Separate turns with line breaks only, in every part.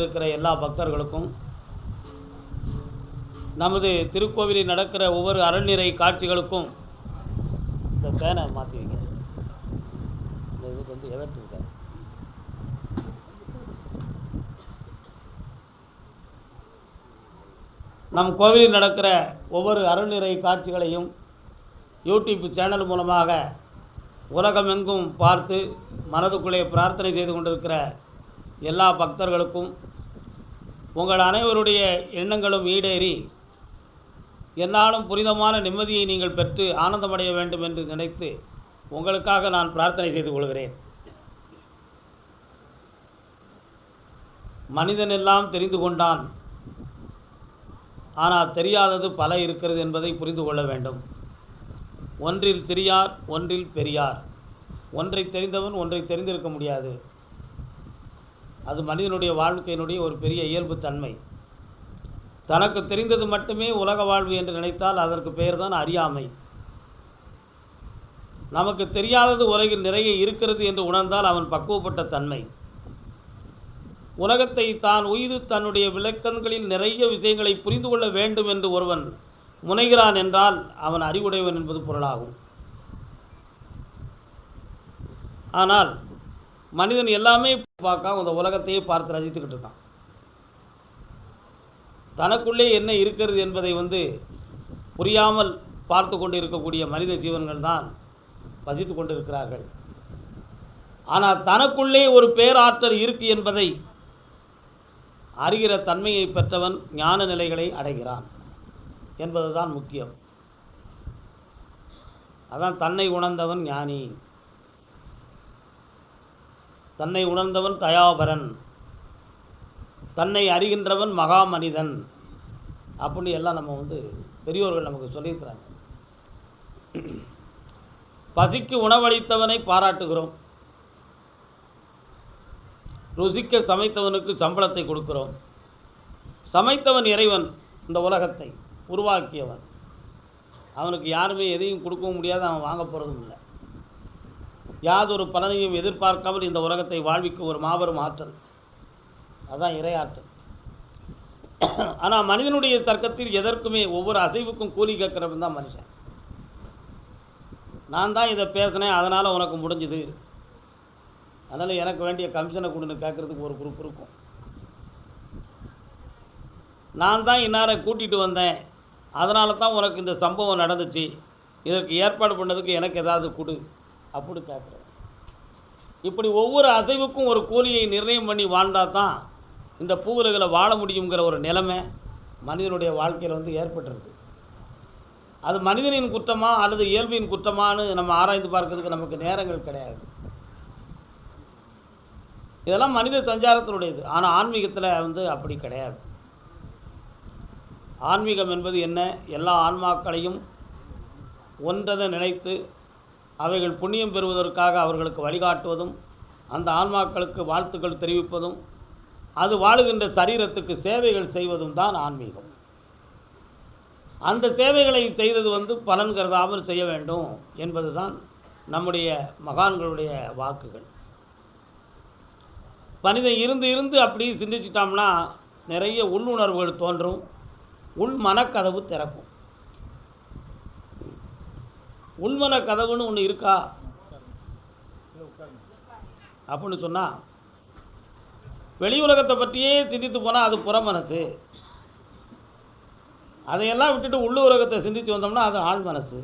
வந்திருக்கிற எல்லா பக்தர்களுக்கும், நமது திருக்கோவிலில் நடக்கிற ஒவ்வொரு அருள்நிறை காட்சிகளுக்கும் இந்த பேனை மாற்றி வைங்க. இந்த இதுக்கு வந்து எவர்த்திருக்காரு. நம் கோவிலில் நடக்கிற ஒவ்வொரு அருள்நிறை காட்சிகளையும் யூடியூப் சேனல் மூலமாக உலகமெங்கும் பார்த்து மனதுக்குள்ளே பிரார்த்தனை செய்து கொண்டிருக்கிற எல்லா பக்தர்களுக்கும் உங்கள் அனைவருடைய எண்ணங்களும் ஈடேறி என்னாலும் புனிதமான நிம்மதியை நீங்கள் பெற்று ஆனந்தமடைய வேண்டும் என்று நினைத்து உங்களுக்காக நான் பிரார்த்தனை செய்து கொள்கிறேன். மனிதனெல்லாம் தெரிந்து கொண்டான், ஆனால் தெரியாதது பல இருக்கிறது என்பதை புரிந்து கொள்ள வேண்டும். ஒன்றில் தெரியார், ஒன்றில் பெரியார். ஒன்றை தெரிந்தவன் ஒன்றை தெரிந்திருக்க முடியாது. அது மனிதனுடைய வாழ்க்கையினுடைய ஒரு பெரிய இயல்பு தன்மை. தனக்கு தெரிந்தது மட்டுமே உலக வாழ்வு என்று நினைத்தால் அதற்கு பெயர் தான் அறியாமை. நமக்கு தெரியாதது உலகில் நிறைய இருக்கிறது என்று உணர்ந்தால் அவன் பக்குவப்பட்ட தன்மை. உலகத்தை தான் உய்து தன்னுடைய விளக்கங்களில் நிறைய விஷயங்களை புரிந்து கொள்ள வேண்டும் என்று ஒருவன் முனைகிறான் என்றால் அவன் அறிவுடையவன் என்பது பொருளாகும். ஆனால் மனிதன் எல்லாமே பார்க்காம அந்த உலகத்தையே பார்த்து ரசித்துக்கிட்டு இருக்கான். தனக்குள்ளே என்ன இருக்கிறது என்பதை புரியாமல் பார்த்து கொண்டு இருக்கக்கூடிய மனித ஜீவன்கள் தான் வசித்து கொண்டு இருக்கிறார்கள். ஆனால் தனக்குள்ளே ஒரு பேராற்றல் இருக்கு என்பதை அறிகிற தன்மையை பெற்றவன் ஞான நிலைகளை அடைகிறான் என்பதுதான் முக்கியம். அதான் தன்னை உணர்ந்தவன் ஞானி, தன்னை உணர்ந்தவன் தயாபரன், தன்னை அறிகின்றவன் மகா மனிதன் அப்படின்னு எல்லாம் நம்ம பெரியோர்கள் நமக்கு சொல்லியிருக்கிறாங்க. பசிக்கு உணவளித்தவனை பாராட்டுகிறோம், ருசிக்க சமைத்தவனுக்கு சம்பளத்தை கொடுக்கிறோம். சமைத்தவன் இறைவன், இந்த உலகத்தை உருவாக்கியவன். அவனுக்கு யாருமே எதையும் கொடுக்கவும் முடியாது, அவன் வாங்க போகிறதும் இல்லை. யாதொரு பலனையும் எதிர்பார்க்காமல் இந்த உலகத்தை வாழ்விக்கும் ஒரு மாபெரும் ஆற்றல், அதுதான் இறையாற்றல். ஆனால் மனிதனுடைய தர்க்கத்தில் எதற்குமே ஒவ்வொரு அசைவுக்கும் கூலி கேட்குறவன் தான் மனுஷன். நான் தான் இதை பேசினேன், அதனால் உனக்கு முடிஞ்சுது, அதனால் எனக்கு வேண்டிய கமிஷனை கொடுன்னு கேட்குறதுக்கு ஒரு குரூப் இருக்கும். நான் தான் இன்னாரை கூட்டிகிட்டு வந்தேன், அதனால தான் உனக்கு இந்த சம்பவம் நடந்துச்சு, இதற்கு ஏற்பாடு பண்ணதுக்கு எனக்கு ஏதாவது கொடு அப்படி கேட்குறேன். இப்படி ஒவ்வொரு அசைவுக்கும் ஒரு கூலியை நிர்ணயம் பண்ணி வாழ்ந்தால் தான் இந்த பூவுலகில் வாழ முடியுங்கிற ஒரு நிலைமை மனிதனுடைய வாழ்க்கையில் ஏற்பட்டுருக்கு. அது மனிதனின் குற்றமா அல்லது இயல்பின் குற்றமானு நம்ம ஆராய்ந்து பார்க்கறதுக்கு நமக்கு நேரங்கள் கிடையாது. இதெல்லாம் மனித சஞ்சாரத்தினுடையது. ஆனால் ஆன்மீகத்தில் அப்படி கிடையாது. ஆன்மீகம் என்பது என்ன? எல்லா ஆன்மாக்களையும் ஒன்றென நினைத்து அவைகள் புண்ணியம் பெறுவதற்காக அவர்களுக்கு வழிகாட்டுவதும், அந்த ஆன்மாக்களுக்கு வாழ்த்துக்கள் தெரிவிப்பதும், அது வாழுகின்ற சரீரத்துக்கு சேவைகள் செய்வதும் தான் ஆன்மீகம். அந்த சேவைகளை செய்தது பலன் கருதாமல் செய்ய வேண்டும் என்பது தான் நம்முடைய மகான்களுடைய வாக்குகள். மனிதன் இருந்து அப்படி சிந்திச்சிட்டோம்னா நிறைய உள்ளுணர்வுகள் தோன்றும், உள் மனக்கதவு திறக்கும். உள்மன கதவுன்னு ஒன்று இருக்கா அப்படின்னு சொன்னால், வெளி உலகத்தை பற்றியே சிந்தித்து போனால் அது புறமனசு. அதையெல்லாம் விட்டுட்டு உள்ளு உலகத்தை சிந்தித்து வந்தோம்னா அது ஆழ் மனசு.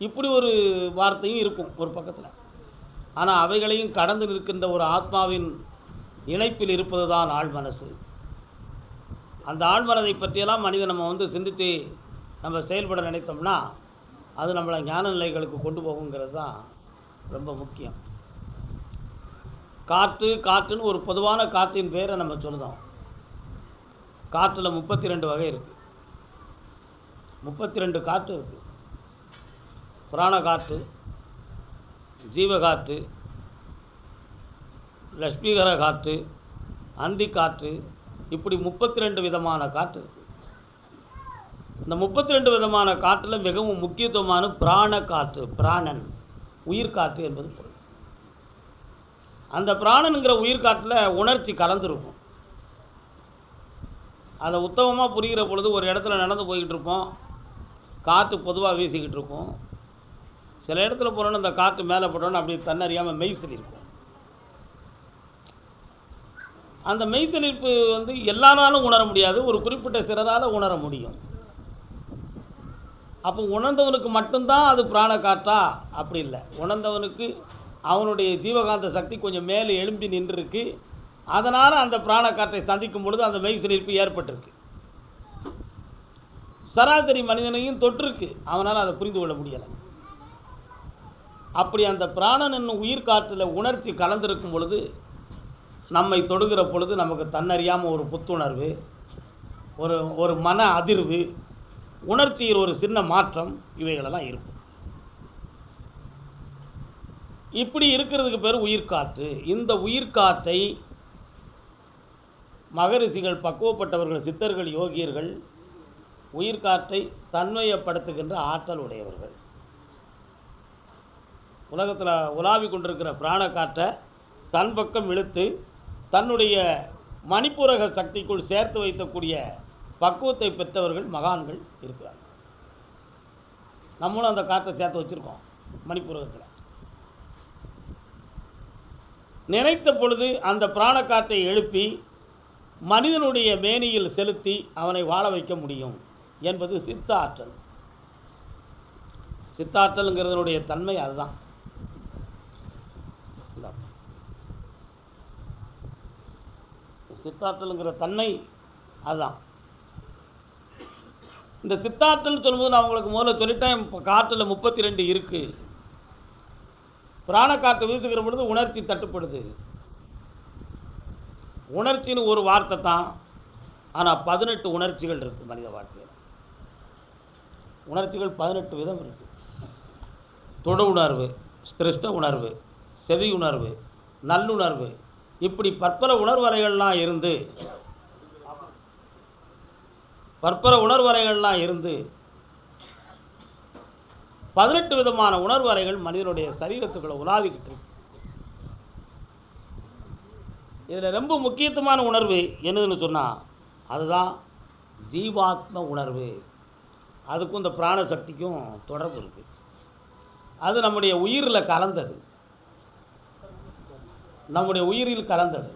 இப்படி ஒரு வார்த்தையும் இருக்கும் ஒரு பக்கத்தில். ஆனால் அவைகளையும் கடந்து நிற்கின்ற ஒரு ஆத்மாவின் இணைப்பில் இருப்பது தான் ஆழ் மனசு. அந்த ஆழ்மனதை பற்றியெல்லாம் மனிதன் நம்ம சிந்தித்து நம்ம செயல்பட நினைத்தோம்னா அது நம்மளை ஞான நிலைகளுக்கு கொண்டு போகுங்கிறது தான் ரொம்ப முக்கியம். காற்றுன்னு ஒரு பொதுவான காற்றின் பேரை நம்ம சொல்லுதோம். காற்றில் 32 வகை இருக்குது. 32 காற்று இருக்குது. புராண காற்று, ஜீவகாற்று, லட்சுமிகர காற்று, அந்தி காற்று, இப்படி 32 விதமான காற்று இருக்குது. இந்த 32 விதமான காற்றில் மிகவும் முக்கியத்துவமான பிராண காற்று, பிராணன் உயிர்காற்று என்பது பொருள். அந்த பிராணனுங்கிற உயிர்காற்றில் உணர்ச்சி கலந்துருக்கும். அதை உத்தமமாக புரிகிற பொழுது ஒரு இடத்துல நடந்து போய்கிட்டு இருப்போம், காற்று பொதுவாக வீசிக்கிட்டு இருக்கும். சில இடத்துல போனோன்னு அந்த காற்று மேலே போட்டோன்னு அப்படியே தன்னறியாமல் மெய்சில் இருக்கும். அந்த மெய்த்தளிர்ப்பு வந்து எல்லாராலும் உணர முடியாது, ஒரு குறிப்பிட்ட சிலரால் உணர முடியும். அப்போ உணர்ந்தவனுக்கு மட்டும்தான் அது பிராண காற்றா? அப்படி இல்லை. உணர்ந்தவனுக்கு அவனுடைய ஜீவகாந்த சக்தி கொஞ்சம் மேலே எழும்பி நின்றுருக்கு. அதனால் அந்த பிராண காற்றை சந்திக்கும் பொழுது அந்த மெய்சிலிர்ப்பு ஏற்பட்டிருக்கு. சராசரி மனிதனையும் தொற்றுருக்கு, அவனால் அதை புரிந்து கொள்ள முடியலை. அப்படி அந்த பிராணன் என்னும் உயிர் காற்றில் உணர்ச்சி கலந்திருக்கும் பொழுது, நம்மை தொடுகிற பொழுது நமக்கு தன்னறியாமல் ஒரு புத்துணர்வு, ஒரு மன அதிர்வு, உணர்ச்சியில் ஒரு சின்ன மாற்றம், இவைகளெல்லாம் இருக்கும். இப்படி இருக்கிறதுக்கு பேர் உயிர்காற்று. இந்த உயிர்காற்றை மகரிஷிகள், பக்குவப்பட்டவர்கள், சித்தர்கள், யோகியர்கள் உயிர்காற்றை தன்மையப்படுத்துகின்ற ஆற்றல் உடையவர்கள். உலகத்தில் உலாவி கொண்டிருக்கிற பிராண காற்றை தன் பக்கம் இழுத்து தன்னுடைய மணிப்பூரக சக்திக்குள் சேர்த்து வைக்கக்கூடிய பக்குவத்தை பெற்றவர்கள் மகான்கள் இருக்கிறாங்க. நம்மளும் அந்த காற்றை சேர்த்து வச்சுருக்கோம் மணிப்பூரகத்தில். நினைத்த பொழுது அந்த பிராண காற்றை எழுப்பி மனிதனுடைய மேனியில் செலுத்தி அவனை வாழ வைக்க முடியும் என்பது சித்த ஆற்றல். சித்தாற்றலுங்கிறதனுடைய தன்மை அதுதான். சித்தாற்றலுங்கிற தன்மை அதுதான். இந்த சித்தாற்றல் சொல்லும்போது நான் உங்களுக்கு முதல்ல சொல்லிட்டேன், இப்போ காற்றில் 32 இருக்குது. பிராணக்காற்று வீசுகிற பொழுது உணர்ச்சி தட்டுப்படுது. உணர்ச்சின்னு ஒரு வார்த்தை தான், ஆனால் 18 உணர்ச்சிகள் இருக்குது மனித வாழ்க்கையில். உணர்ச்சிகள் 18 விதம் இருக்குது. தொடு உணர்வு, ஸ்திருஷ்ட உணர்வு, செவி உணர்வு, நல்லுணர்வு, இப்படி பற்பல உணர்வறைகள்லாம் இருந்து 18 விதமான உணர்வறைகள் மனிதனுடைய சரீரத்துக்குள்ள உலாவிக்கிட்டு இருக்கு. இதில் ரொம்ப முக்கியத்துவமான உணர்வு என்னதுன்னு சொன்னால் அதுதான் ஜீவாத்ம உணர்வு. அதுக்கும் இந்த பிராணசக்திக்கும் தொடர்பு இருக்குது. அது நம்முடைய உயிரில் கலந்தது. நம்முடைய உயிரில் கலந்தது.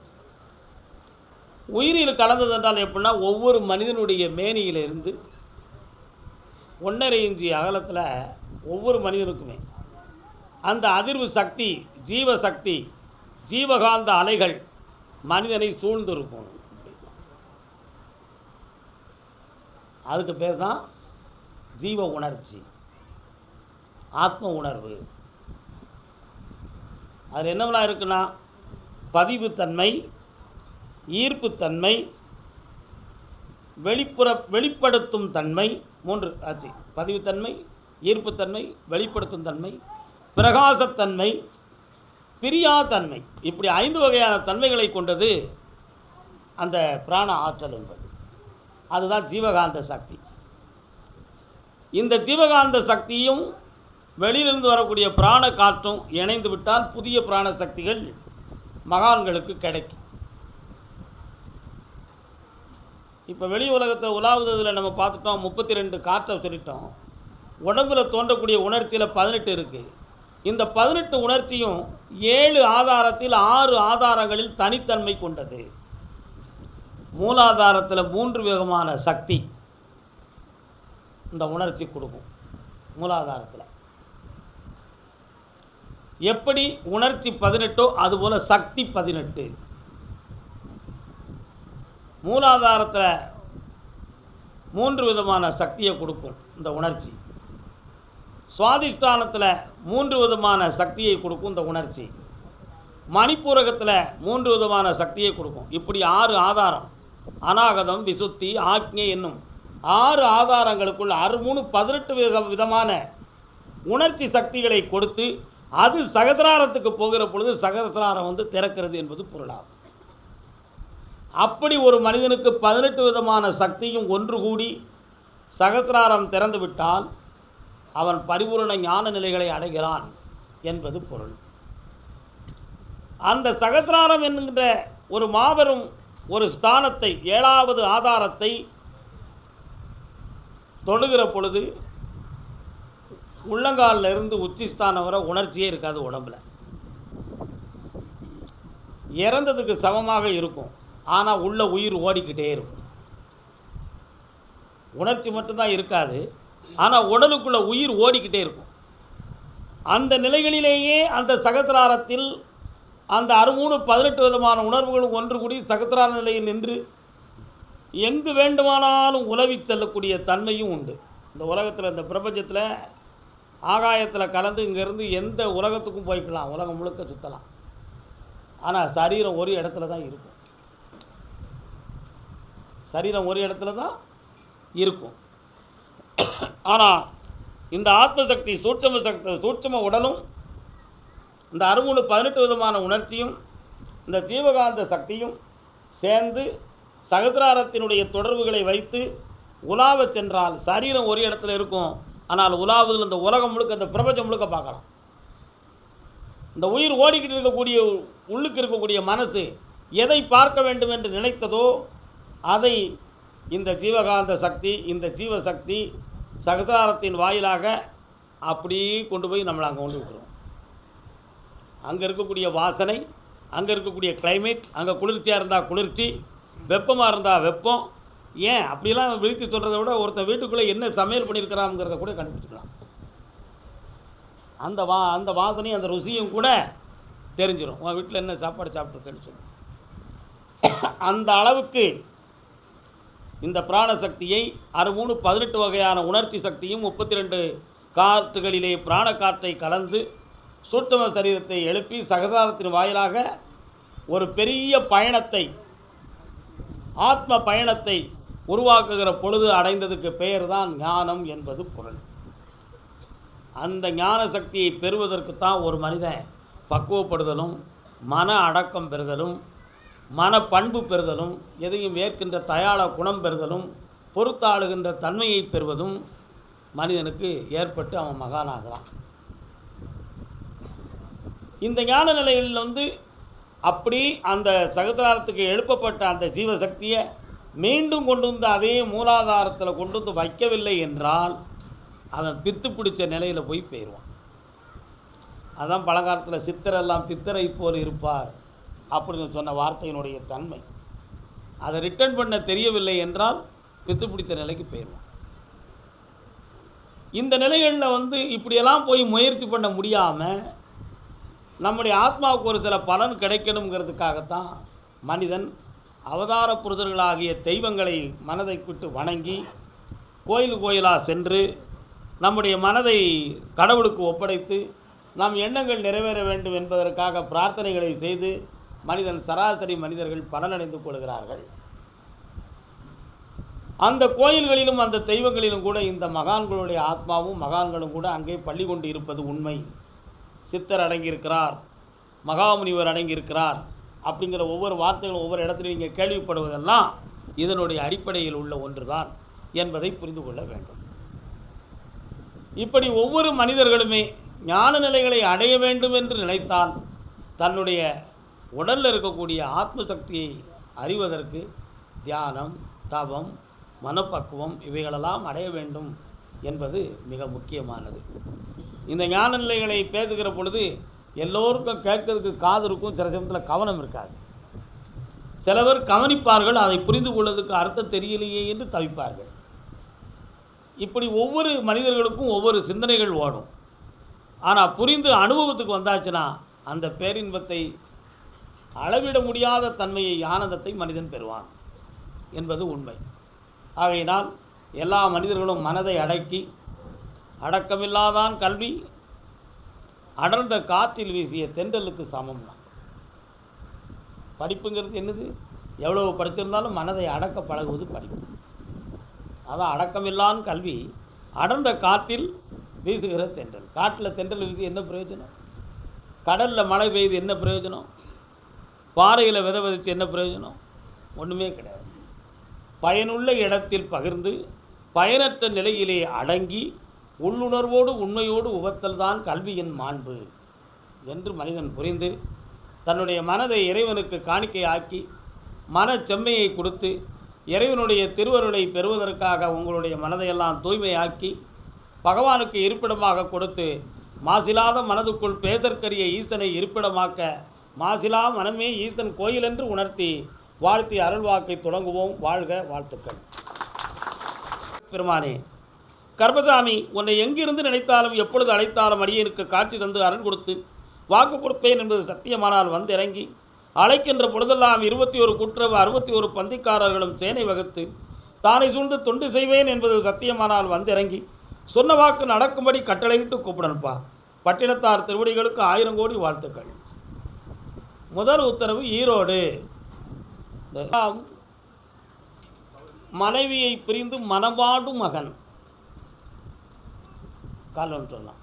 உயிரில் கலந்தது என்றால் எப்படின்னா, ஒவ்வொரு மனிதனுடைய மேனியிலிருந்து 1.5 இன்ச்சு அகலத்தில் ஒவ்வொரு மனிதனுக்குமே அந்த அதிர்வு சக்தி, ஜீவசக்தி, ஜீவகாந்த அலைகள் மனிதனை சூழ்ந்திருக்கும். அதுக்கு பேர் தான் ஜீவ உணர்ச்சி, ஆத்ம உணர்வு. அது என்னவெல்லாம் இருக்குன்னா, பதிவுத்தன்மை, ஈர்ப்புத்தன்மை, வெளிப்படுத்தும் தன்மை, 3 ஆச்சு. பதிவுத்தன்மை, ஈர்ப்புத்தன்மை, வெளிப்படுத்தும் தன்மை, பிரகாசத்தன்மை, பிரியாத்தன்மை. இப்படி 5 வகையான தன்மைகளை கொண்டது அந்த பிராண ஆற்றல் என்பது. அதுதான் ஜீவகாந்த சக்தி. இந்த ஜீவகாந்த சக்தியும் வெளியிலிருந்து வரக்கூடிய பிராண காற்றும் இணைந்து விட்டால் புதிய பிராண சக்திகள் மகான்களுக்கு கிடைக்கும். இப்போ வெளி உலகத்தில் உலாவுததில் நம்ம பார்த்துட்டோம், 32 காற்றை சொல்லிட்டோம். உடம்பில் தோன்றக்கூடிய உணர்ச்சியில் 18 இருக்குது. இந்த 18 உணர்ச்சியும் 7 ஆதாரத்தில் 6 ஆதாரங்களில் தனித்தன்மை கொண்டது. மூலாதாரத்தில் 3 விதமான சக்தி இந்த உணர்ச்சி கொடுக்கும். மூலாதாரத்தில் எப்படி உணர்ச்சி 18ஓ அதுபோல் சக்தி 18. மூலாதாரத்தில் 3 விதமான சக்தியை கொடுக்கும் இந்த உணர்ச்சி. சுவாதிஷ்டானத்தில் 3 விதமான சக்தியை கொடுக்கும் இந்த உணர்ச்சி. மணிப்பூரகத்தில் 3 விதமான சக்தியை கொடுக்கும். இப்படி 6 ஆதாரம், அநாகதம், விசுத்தி, ஆக்ஞை என்னும் 6 ஆதாரங்களுக்குள் 18 விதமான உணர்ச்சி சக்திகளை கொடுத்து அது சகசிராரத்துக்கு போகிற பொழுது சகசிராரம் திறக்கிறது என்பது பொருளாகும். அப்படி ஒரு மனிதனுக்கு 18 விதமான சக்தியும் ஒன்று கூடி சகசிராரம் திறந்து விட்டால் அவன் பரிபூரண ஞான நிலைகளை அடைகிறான் என்பது பொருள். அந்த சகசிராரம் என்கின்ற ஒரு மாபெரும் ஒரு ஸ்தானத்தை, 7வது ஆதாரத்தை தொடுகிற பொழுது உள்ளங்காலில் இருந்து உச்சிஸ்தானம் வர உணர்ச்சியே இருக்காது உடம்பில். இறந்ததுக்கு சமமாக இருக்கும். ஆனால் உள்ள உயிர் ஓடிக்கிட்டே இருக்கும். உணர்ச்சி மட்டும்தான் இருக்காது, ஆனால் உடலுக்குள்ள உயிர் ஓடிக்கிட்டே இருக்கும். அந்த நிலைகளிலேயே அந்த சகசிராரத்தில் அந்த 18 விதமான உணர்வுகளும் ஒன்று கூடி சகசிரார நிலையில் நின்று எங்கு வேண்டுமானாலும் உலவி செல்லக்கூடிய தன்மையும் உண்டு. இந்த உலகத்தில், இந்த பிரபஞ்சத்தில் ஆகாயத்தில் கலந்து இங்கேருந்து எந்த உலகத்துக்கும் போய்க்கலாம், உலகம் முழுக்க சுற்றலாம். ஆனால் சரீரம் ஒரு இடத்துல தான் இருக்கும். சரீரம் ஒரு இடத்துல தான் இருக்கும். ஆனால் இந்த ஆத்மசக்தி, சூட்சம உடலும் இந்த 18 விதமான உணர்ச்சியும் இந்த ஜீவகாந்த சக்தியும் சேர்ந்து சகசிராரத்தினுடைய தொடர்புகளை வைத்து உலாவ சென்றால் சரீரம் ஒரு இடத்துல இருக்கும். ஆனால் உலாவதில் இந்த உலகம் முழுக்க, இந்த பிரபஞ்சம் முழுக்க பார்க்கலாம். இந்த உயிர் ஓடிக்கிட்டு இருக்கக்கூடிய, உள்ளுக்கு இருக்கக்கூடிய மனசு எதை பார்க்க வேண்டும் என்று நினைத்ததோ அதை இந்த ஜீவகாந்த சக்தி, இந்த ஜீவசக்தி சகசிராரத்தின் வாயிலாக அப்படியே கொண்டு போய் நம்மளை அங்கே கொண்டு விட்டுருவோம். அங்கே இருக்கக்கூடிய வாசனை, அங்கே இருக்கக்கூடிய கிளைமேட், அங்கே குளிர்ச்சியாக இருந்தால் குளிர்ச்சி, வெப்பமாக இருந்தால் வெப்பம். ஏன் அப்படிலாம் விழித்து சொல்கிறத விட ஒருத்தன் வீட்டுக்குள்ளே என்ன சமையல் பண்ணியிருக்கிறாங்கிறத கூட கண்டுபிடிச்சிக்கலாம். அந்த வாசனையும் அந்த ருசியும் கூட தெரிஞ்சிடும். உன் வீட்டில் என்ன சாப்பாடு சாப்பிட்ருக்கேன்னு சொல்லி. அந்த அளவுக்கு இந்த பிராணசக்தியை 18 வகையான உணர்ச்சி சக்தியும் 32 காற்றுகளிலே பிராண காற்றை கலந்து சூட்சும சரீரத்தை எழுப்பி சகசாரத்தின் வாயிலாக ஒரு பெரிய பயணத்தை, ஆத்ம பயணத்தை உருவாக்குகிற பொழுது அடைந்ததுக்கு பெயர் தான் ஞானம் என்பது பொருள். அந்த ஞான சக்தியை பெறுவதற்குத்தான் ஒரு மனிதன் பக்குவப்படுதலும், மன அடக்கம் பெறுதலும், மன பண்பு பெறுதலும், எதையும் ஏற்கின்ற தயாள குணம் பெறுதலும், பொறுத்தாளுகின்ற தன்மையை பெறுவதும் மனிதனுக்கு ஏற்பட்டு அவன் மகானாகலாம். இந்த ஞான நிலையில் அப்படி அந்த சகசிராரத்துக்கு எழுப்பப்பட்ட அந்த ஜீவசக்தியை மீண்டும் கொண்டு வந்து அதே மூலாதாரத்தில் கொண்டு வந்து வைக்கவில்லை என்றால் அவன் பித்து பிடிச்ச நிலையில் போய் போயிடுவான். அதான் பழங்காலத்தில் சித்தரெல்லாம் பித்தரை போல் இருப்பார் அப்படின்னு சொன்ன வார்த்தையினுடைய தன்மை. அதை ரிட்டர்ன் பண்ண தெரியவில்லை என்றால் பித்து பிடித்த நிலைக்கு போயிடுவான். இந்த நிலைகளில் இப்படியெல்லாம் போய் முயற்சி பண்ண முடியாமல் நம்முடைய ஆத்மாவுக்கு ஒரு சில பலன் கிடைக்கணுங்கிறதுக்காகத்தான் மனிதன் அவதார புருஷர்களாகிய தெய்வங்களை மனதை விட்டு வணங்கி கோயிலாக சென்று நம்முடைய மனதை கடவுளுக்கு ஒப்படைத்து நம் எண்ணங்கள் நிறைவேற வேண்டும் என்பதற்காக பிரார்த்தனைகளை செய்து சராசரி மனிதர்கள் பலனடைந்து கொள்கிறார்கள். அந்த கோயில்களிலும் அந்த தெய்வங்களிலும் கூட இந்த மகான்களுடைய ஆத்மாவும் மகான்களும் கூட அங்கே பள்ளி கொண்டு இருப்பது உண்மை. சித்தர் அடங்கியிருக்கிறார், மகாமுனிவர் அடங்கியிருக்கிறார் அப்படிங்கிற ஒவ்வொரு வார்த்தைகளும் ஒவ்வொரு இடத்துலையும் இங்கே கேள்விப்படுவதெல்லாம் இதனுடைய அடிப்படையில் உள்ள ஒன்று தான் என்பதை புரிந்து கொள்ள வேண்டும். இப்படி ஒவ்வொரு மனிதர்களுமே ஞான நிலைகளை அடைய வேண்டும் என்று நினைத்தால் தன்னுடைய உடலில் இருக்கக்கூடிய ஆத்மசக்தியை அறிவதற்கு தியானம், தவம், மனப்பக்குவம் இவைகளெல்லாம் அடைய வேண்டும் என்பது மிக முக்கியமானது. இந்த ஞான நிலைகளை பேசுகிற பொழுது எல்லோருக்கும் கேட்கறதுக்கு காது இருக்கும், சில சமயத்தில் கவனம் இருக்காது. சிலவர் கவனிப்பார்கள், அதை புரிந்து கொள்வதற்கு அர்த்தம் தெரியலையே என்று தவிப்பார்கள். இப்படி ஒவ்வொரு மனிதர்களுக்கும் ஒவ்வொரு சிந்தனைகள் ஓடும். ஆனால் புரிந்து அனுபவத்துக்கு வந்தாச்சுன்னா அந்த பேரின்பத்தை, அளவிட முடியாத தன்மையை, ஆனந்தத்தை மனிதன் பெறுவான் என்பது உண்மை. ஆகையினால் எல்லா மனிதர்களும் மனதை அடக்கி, அடக்கமில்லாதான் கல்வி அடர்ந்த காற்றில் வீசிய தென்றலுக்கு சமம் தான். படிப்புங்கிறது என்னது? எவ்வளவு படிச்சிருந்தாலும் மனதை அடக்க பழகுவது படிப்பு. அதான் அடக்கமில்லான் கல்வி அடர்ந்த காற்றில் வீசுகிற தென்றல். காட்டில் தென்றல் வீசி என்ன பிரயோஜனம்? கடலில் மழை பெய்து என்ன பிரயோஜனம்? பாறையில் விதை விதைச்சு என்ன பிரயோஜனம்? ஒன்றுமே கிடையாது. பயனுள்ள இடத்தில் பகிர்ந்து பயனற்ற நிலையிலே அடங்கி உள்ளுணர்வோடு உண்மையோடு உவத்தல் தான் கல்வியின் மாண்பு என்று மனிதன் புரிந்து தன்னுடைய மனதை இறைவனுக்கு காணிக்கை ஆக்கி மனச்செம்மையை கொடுத்து இறைவனுடைய திருவருளை பெறுவதற்காக உங்களுடைய மனதையெல்லாம் தூய்மையாக்கி பகவானுக்கு இருப்பிடமாக கொடுத்து மாசிலாத மனதுக்குள் பேதற்கரிய ஈசனை இருப்பிடமாக்க மாசிலா மனமே ஈசன் கோயில் என்று உணர்த்தி வாழ்த்தி அருள்வாக்கை தொடங்குவோம். வாழ்க, வாழ்த்துக்கள். பெருமானே கர்மசாமி, உன்னை எங்கிருந்து நினைத்தாலும் எப்பொழுது அழைத்தாலும் அடியனுக்கு காட்சி தந்து அருள் கொடுத்து வாக்கு கொடுப்பேன் என்பது சத்தியமானால் வந்திறங்கி அழைக்கின்ற பொழுதெல்லாம் 21 கூட்டுறவு 61 பந்திக்காரர்களும் சேனை வகுத்து தானை சூழ்ந்து தொண்டு செய்வேன் என்பது சத்தியமானால் வந்திறங்கி சொன்ன வாக்கு நடக்கும்படி கட்டளையிட்டு கூப்பிடணுப்பா. பட்டினத்தார் திருவடிகளுக்கு 1000 கோடி வாழ்த்துக்கள். முதல் உத்தரவு ஈரோடு. மனைவியை பிரிந்து மனவாடும் மகன் காலம் சொல்லலாம்.